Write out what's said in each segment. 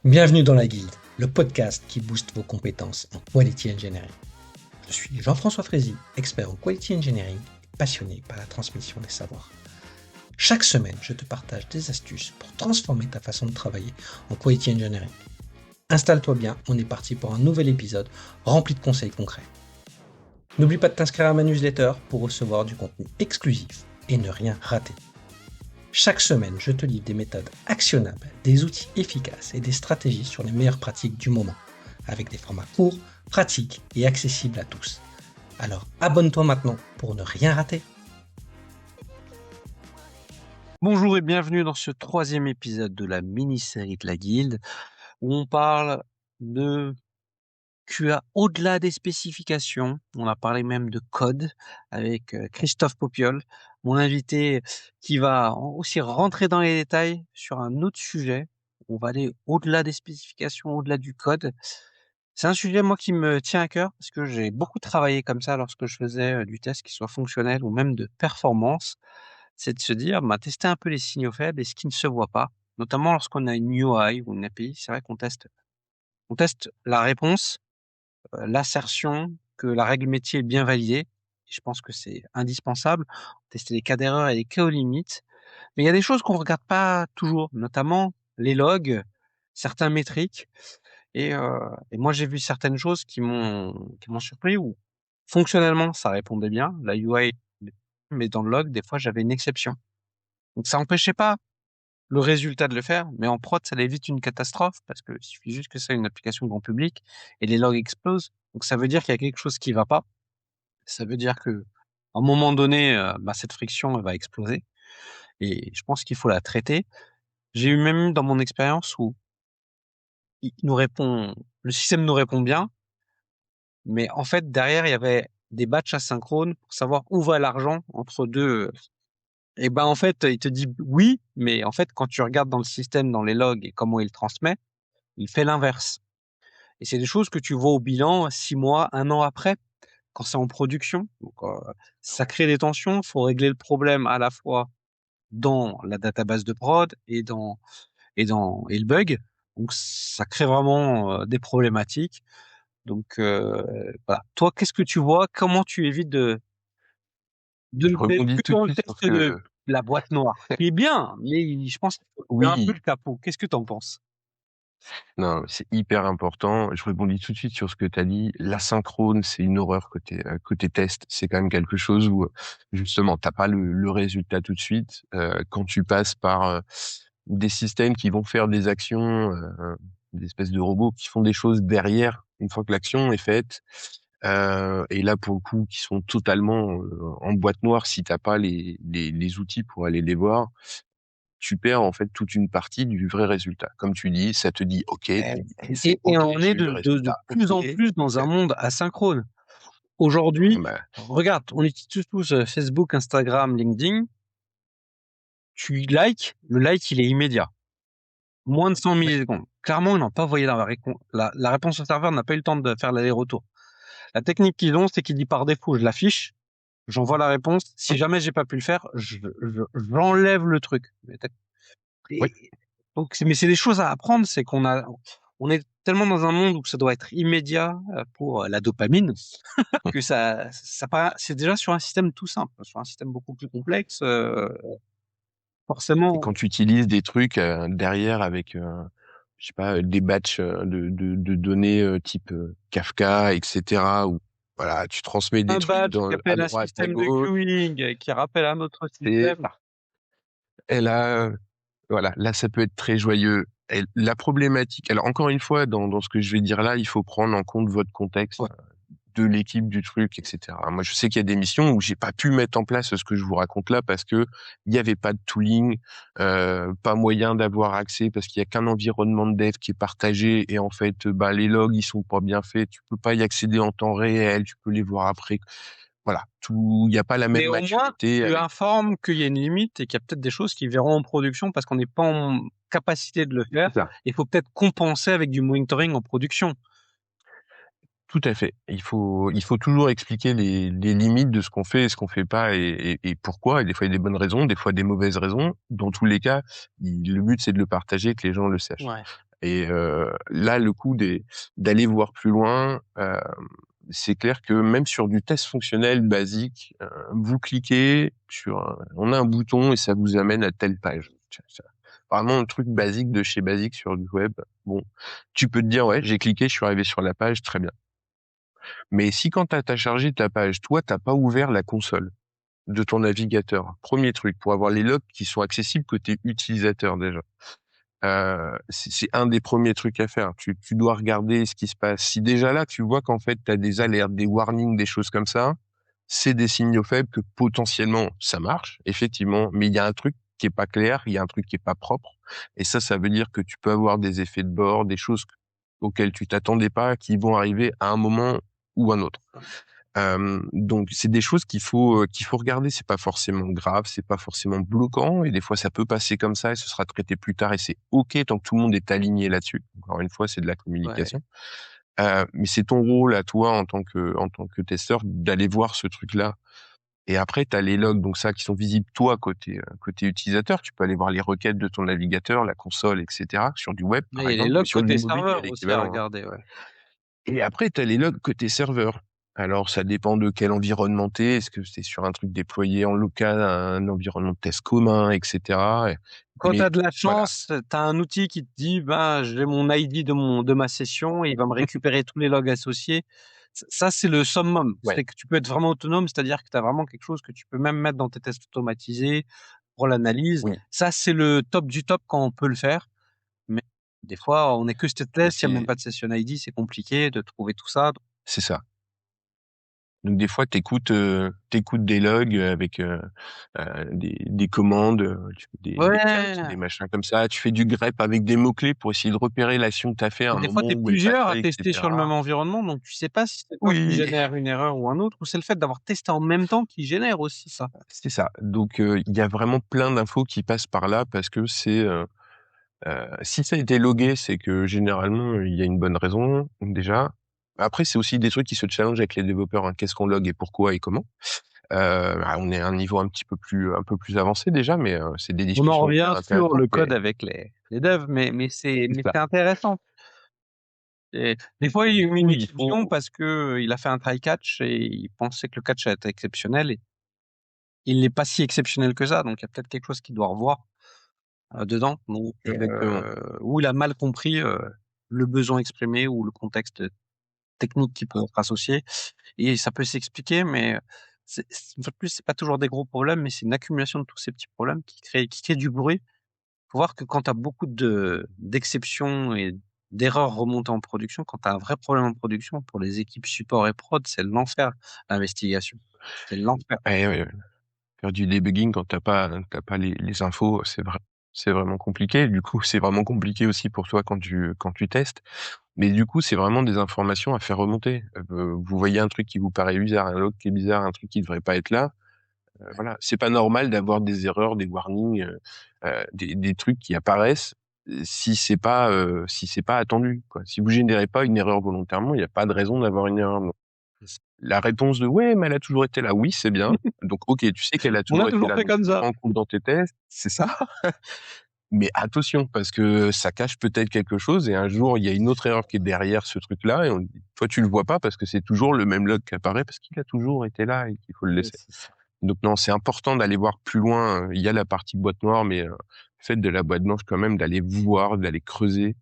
Bienvenue dans la Guilde, le podcast qui booste vos compétences en Quality Engineering. Je suis Jean-François Frézy, expert en Quality Engineering et passionné par la transmission des savoirs. Chaque semaine, je te partage des astuces pour transformer ta façon de travailler en Quality Engineering. Installe-toi bien, on est parti pour un nouvel épisode rempli de conseils concrets. N'oublie pas de t'inscrire à ma newsletter pour recevoir du contenu exclusif et ne rien rater. Chaque semaine, je te livre des méthodes actionnables, des outils efficaces et des stratégies sur les meilleures pratiques du moment, avec des formats courts, pratiques et accessibles à tous. Alors abonne-toi maintenant pour ne rien rater. Bonjour et bienvenue dans ce troisième épisode de la mini-série de la Guilde, où on parle de QA au-delà des spécifications. On a parlé même de code avec Christophe Popiol, mon invité qui va aussi rentrer dans les détails sur un autre sujet. On va aller au-delà des spécifications, au-delà du code. C'est un sujet, moi, qui me tient à cœur parce que j'ai beaucoup travaillé comme ça lorsque je faisais du test qui soit fonctionnel ou même de performance. C'est de se dire, tester un peu les signaux faibles et ce qui ne se voit pas, notamment lorsqu'on a une UI ou une API. C'est vrai qu'on teste la réponse, l'assertion que la règle métier est bien validée. Et je pense que c'est indispensable. Tester les cas d'erreur et les cas aux limites. Mais il y a des choses qu'on regarde pas toujours, notamment les logs, certains métriques. Et moi, j'ai vu certaines choses qui m'ont surpris où fonctionnellement, ça répondait bien, la UI, mais dans le log, des fois, j'avais une exception. Donc ça empêchait pas le résultat de le faire, mais en prod, ça allait vite une catastrophe parce qu'il suffit juste que ça ait une application grand public et les logs explosent. Donc ça veut dire qu'il y a quelque chose qui va pas. Ça veut dire que à un moment donné, cette friction elle va exploser et je pense qu'il faut la traiter. J'ai eu même dans mon expérience où le système nous répond bien, mais en fait derrière il y avait des batchs asynchrones pour savoir où va l'argent entre deux. Et en fait, il te dit oui, mais en fait, quand tu regardes dans le système, dans les logs et comment il le transmet, il fait l'inverse. Et c'est des choses que tu vois au bilan 6 mois, 1 an après, quand c'est en production. Donc, ça crée des tensions. Il faut régler le problème à la fois dans la database de prod et le bug. Donc, ça crée vraiment des problématiques. Donc, voilà. Toi, qu'est-ce que tu vois? Comment tu évites Je rebondis tout plutôt de le suite sur test ce de que la boîte noire, qui est bien, mais je pense qu'il faut faire un peu oui, le capot. Qu'est-ce que tu en penses? non, c'est hyper important. Je rebondis tout de suite sur ce que tu as dit. L'asynchrone, c'est une horreur côté test. C'est quand même quelque chose où, justement, t'as pas le résultat tout de suite. Quand tu passes par des systèmes qui vont faire des actions, des espèces de robots qui font des choses derrière, une fois que l'action est faite, et là, pour le coup, qui sont totalement en boîte noire si t'as pas les outils pour aller les voir. Tu perds en fait toute une partie du vrai résultat. Comme tu dis, ça te dit OK, c'est Et OK, on est j'ai eu le de résultat. plus en OK. plus dans un monde asynchrone. Aujourd'hui, Bah, regarde, on utilise tous Facebook, Instagram, LinkedIn. Tu likes, le like, il est immédiat. Moins de 100 oui, millisecondes. Clairement, ils n'ont pas envoyé la réponse au serveur n'a pas eu le temps de faire l'aller-retour. La technique qu'ils ont, c'est qu'ils disent par défaut, je l'affiche, j'envoie la réponse. Si jamais j'ai pas pu le faire, j'enlève le truc. oui. Et donc, mais c'est des choses à apprendre, c'est on est tellement dans un monde où ça doit être immédiat pour la dopamine que c'est déjà sur un système tout simple, sur un système beaucoup plus complexe, Et forcément. quand tu utilises des trucs derrière avec, je sais pas, des batchs de données type Kafka, etc., où voilà, tu transmets des Un trucs badge qui à appelle un droite, à système de gauche, queuing, qui rappelle un autre et, système. et là, voilà, là, ça peut être très joyeux. Et la problématique, alors encore une fois, dans ce que je vais dire là, il faut prendre en compte votre contexte Ouais. de l'équipe, du truc, etc. Moi, je sais qu'il y a des missions où j'ai pas pu mettre en place ce que je vous raconte là parce que il y avait pas de tooling, pas moyen d'avoir accès parce qu'il y a qu'un environnement de dev qui est partagé et en fait, les logs ils sont pas bien faits, tu peux pas y accéder en temps réel, tu peux les voir après. Voilà, tout, il y a pas la même Mais au moins, maturité tu avec. informes qu'il y a une limite et qu'il y a peut-être des choses qui verront en production parce qu'on n'est pas en capacité de le faire. C'est ça. Il faut peut-être compenser avec du monitoring en production. Tout à fait. Il faut toujours expliquer les limites de ce qu'on fait et ce qu'on fait pas et pourquoi. Et des fois, il y a des bonnes raisons, des fois des mauvaises raisons. Dans tous les cas, le but, c'est de le partager, que les gens le sachent. Ouais. Et là, le coup d'aller voir plus loin, c'est clair que même sur du test fonctionnel basique, vous cliquez sur, on a un bouton et ça vous amène à telle page. Vraiment un truc basique de chez basique sur du web. Bon, tu peux te dire ouais, j'ai cliqué, je suis arrivé sur la page, très bien. Mais si quand t'as chargé ta page, toi t'as pas ouvert la console de ton navigateur, premier truc pour avoir les logs qui sont accessibles côté utilisateur déjà. C'est un des premiers trucs à faire. Tu dois regarder ce qui se passe. Si déjà là, tu vois qu'en fait, tu as des alertes, des warnings, des choses comme ça, c'est des signaux faibles que potentiellement ça marche, effectivement, mais il y a un truc qui est pas clair, il y a un truc qui est pas propre. Et ça veut dire que tu peux avoir des effets de bord, des choses auxquelles tu t'attendais pas, qui vont arriver à un moment ou un autre. Donc c'est des choses qu'il faut regarder. C'est pas forcément grave, c'est pas forcément bloquant, et des fois ça peut passer comme ça et ce sera traité plus tard et c'est ok tant que tout le monde est aligné là-dessus. Encore une fois, c'est de la communication. Mais c'est ton rôle à toi en tant que testeur d'aller voir ce truc-là. Et après, tu as les logs, donc ça, qui sont visibles toi côté utilisateur. Tu peux aller voir les requêtes de ton navigateur, la console, etc. sur du web, Ouais, par il y a les exemple. Mais logs sur du côté mobile, il y a serveur aussi à l'équivalent, hein. regarder, ouais. Et après, tu as les logs côté serveur. Alors, ça dépend de quel environnement t'es. Est-ce que c'est sur un truc déployé en local, un environnement de test commun, etc. Quand tu Mais as de la voilà, chance, tu as un outil qui te dit, ben, j'ai mon ID de ma session et il va me récupérer tous les logs associés. Ça, c'est le summum. ouais, C'est que tu peux être vraiment autonome, c'est-à-dire que tu as vraiment quelque chose que tu peux même mettre dans tes tests automatisés pour l'analyse. oui. Ça, c'est le top du top quand on peut le faire. Mais des fois, on n'est que Mais stateless, il n'y a même pas de session ID, c'est compliqué de trouver tout ça. c'est ça. Donc des fois, t'écoutes des logs avec des commandes, tu fais des cut, Ouais. des machins comme ça. Tu fais du grep avec des mots-clés pour essayer de repérer l'action que t'as fait à Et un des fois, moment tu es où elle est pas plusieurs à faite, tester sur le même etc. environnement, donc tu sais pas si c'est toi qui Oui, génère une erreur ou un autre, ou c'est le fait d'avoir testé en même temps qui génère aussi ça. c'est ça. Donc il y a vraiment plein d'infos qui passent par là parce que si ça a été logué, c'est que généralement il y a une bonne raison déjà. Après, c'est aussi des trucs qui se challengent avec les développeurs, hein. Qu'est-ce qu'on log et pourquoi et comment. On est à un niveau un peu plus avancé déjà, mais c'est des On en discussions hyper revient sur intéressantes. le code avec les devs, C'est mais ça. c'est intéressant. Et des fois, il met une Oui, il exception faut. parce que il a fait un try catch et il pensait que le catch était exceptionnel et il n'est pas si exceptionnel que ça, donc il y a peut-être quelque chose qu'il doit revoir dedans, donc Exactement. ou il a mal compris le besoin exprimé ou le contexte technique qui peut être associé. Et ça peut s'expliquer, mais une fois de plus, c'est pas toujours des gros problèmes, mais c'est une accumulation de tous ces petits problèmes qui crée du bruit. Faut voir que quand tu as beaucoup d'exceptions et d'erreurs remontées en production, quand tu as un vrai problème en production, pour les équipes support et prod, c'est l'enfer, l'investigation. C'est l'enfer. Ouais, ouais, ouais. Faire du debugging quand t'as pas les infos, c'est vraiment compliqué. Du coup, c'est vraiment compliqué aussi pour toi quand tu testes. Mais du coup, c'est vraiment des informations à faire remonter. Vous voyez un truc qui vous paraît bizarre, un log qui est bizarre, un truc qui devrait pas être là. Voilà, c'est pas normal d'avoir des erreurs, des warnings, des trucs qui apparaissent si c'est pas attendu, quoi. Si vous générez pas une erreur volontairement, il n'y a pas de raison d'avoir une erreur. Donc, la réponse de ouais, mais elle a toujours été là. Oui, c'est bien. Donc ok, tu sais qu'elle a On a toujours été toujours là, fait donc tu comme le ça. prends en compte dans tes tests, c'est ça. Mais attention, parce que ça cache peut-être quelque chose et un jour il y a une autre erreur qui est derrière ce truc-là et toi tu le vois pas parce que c'est toujours le même log qui apparaît parce qu'il a toujours été là et qu'il faut le Ouais, laisser. c'est ça. Donc non, c'est important d'aller voir plus loin. Il y a la partie boîte noire, mais faites de la boîte blanche quand même, d'aller voir, d'aller creuser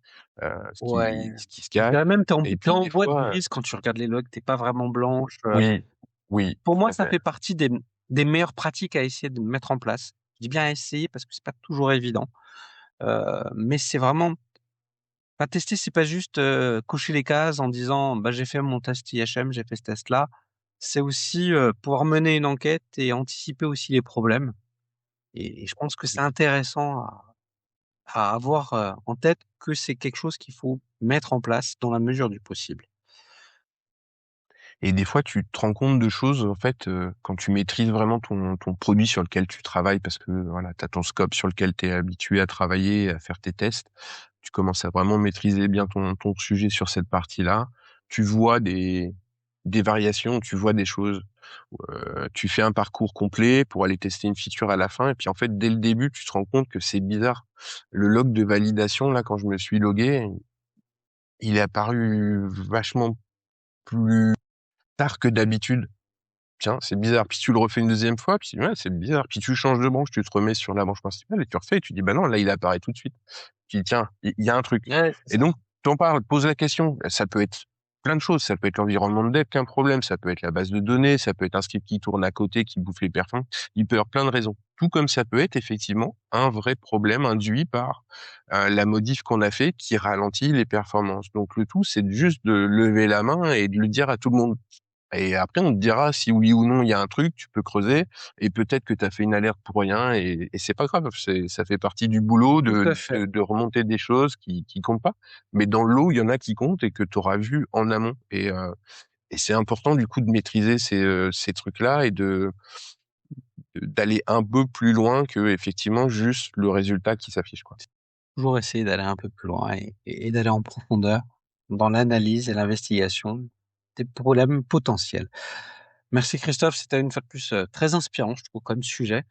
Ouais. ce qui se Je cache. dirais même Et t'es puis en des boîte fois, grise quand tu regardes les logs, t'es pas vraiment blanche. oui, oui, Pour tout moi, à ça fait. fait partie des meilleures pratiques à essayer de mettre en place. Je dis bien à essayer parce que c'est pas toujours évident. Mais c'est vraiment pas tester, c'est pas juste cocher les cases en disant bah, j'ai fait mon test IHM, j'ai fait ce test-là. C'est aussi pouvoir mener une enquête et anticiper aussi les problèmes. Et je pense que c'est Oui. intéressant à avoir en tête que c'est quelque chose qu'il faut mettre en place dans la mesure du possible. Et des fois, tu te rends compte de choses, en fait, quand tu maîtrises vraiment ton produit sur lequel tu travailles, parce que voilà, tu as ton scope sur lequel tu es habitué à travailler, à faire tes tests. Tu commences à vraiment maîtriser bien ton sujet sur cette partie-là. Tu vois des variations, tu vois des choses. tu fais un parcours complet pour aller tester une feature à la fin, et puis en fait, dès le début, tu te rends compte que c'est bizarre. Le log de validation, là, quand je me suis logué, il est apparu vachement plus tard que d'habitude. Tiens, c'est bizarre. Puis tu le refais une deuxième fois, puis ouais, c'est bizarre. Puis tu changes de branche, tu te remets sur la branche principale et tu refais et tu dis, bah non, là, il apparaît tout de suite. Tu dis, tiens, il y a un truc. Ouais, c'est Et ça. donc, t'en parles, pose la question. Ça peut être plein de choses. Ça peut être l'environnement de dev qui a un problème. Ça peut être la base de données. Ça peut être un script qui tourne à côté, qui bouffe les performances. Il peut y avoir plein de raisons. Tout comme ça peut être effectivement un vrai problème induit par la modif qu'on a fait qui ralentit les performances. Donc le tout, c'est juste de lever la main et de le dire à tout le monde. Et après, on te dira si oui ou non il y a un truc, tu peux creuser, et peut-être que tu as fait une alerte pour rien, et c'est pas grave, ça fait partie du boulot Tout à fait. de remonter des choses qui comptent pas. Mais dans le lot, il y en a qui comptent et que tu auras vu en amont. Et c'est important du coup de maîtriser ces trucs-là et d'aller un peu plus loin que effectivement juste le résultat qui s'affiche, quoi. Toujours essayer d'aller un peu plus loin et d'aller en profondeur dans l'analyse et l'investigation des problèmes potentiels. Merci Christophe, c'était une fois de plus très inspirant, je trouve, comme sujet.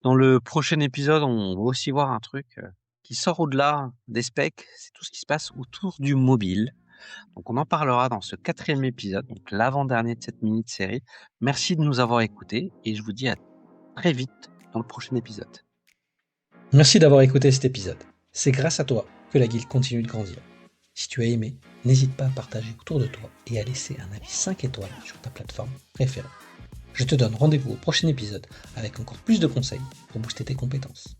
Dans le prochain épisode, on va aussi voir un truc qui sort au-delà des specs, c'est tout ce qui se passe autour du mobile. Donc on en parlera dans ce 4e épisode, donc l'avant-dernier de cette mini-série. Merci de nous avoir écoutés et je vous dis à très vite dans le prochain épisode. Merci d'avoir écouté cet épisode. C'est grâce à toi que la guilde continue de grandir. Si tu as aimé, n'hésite pas à partager autour de toi et à laisser un avis 5 étoiles sur ta plateforme préférée. Je te donne rendez-vous au prochain épisode avec encore plus de conseils pour booster tes compétences.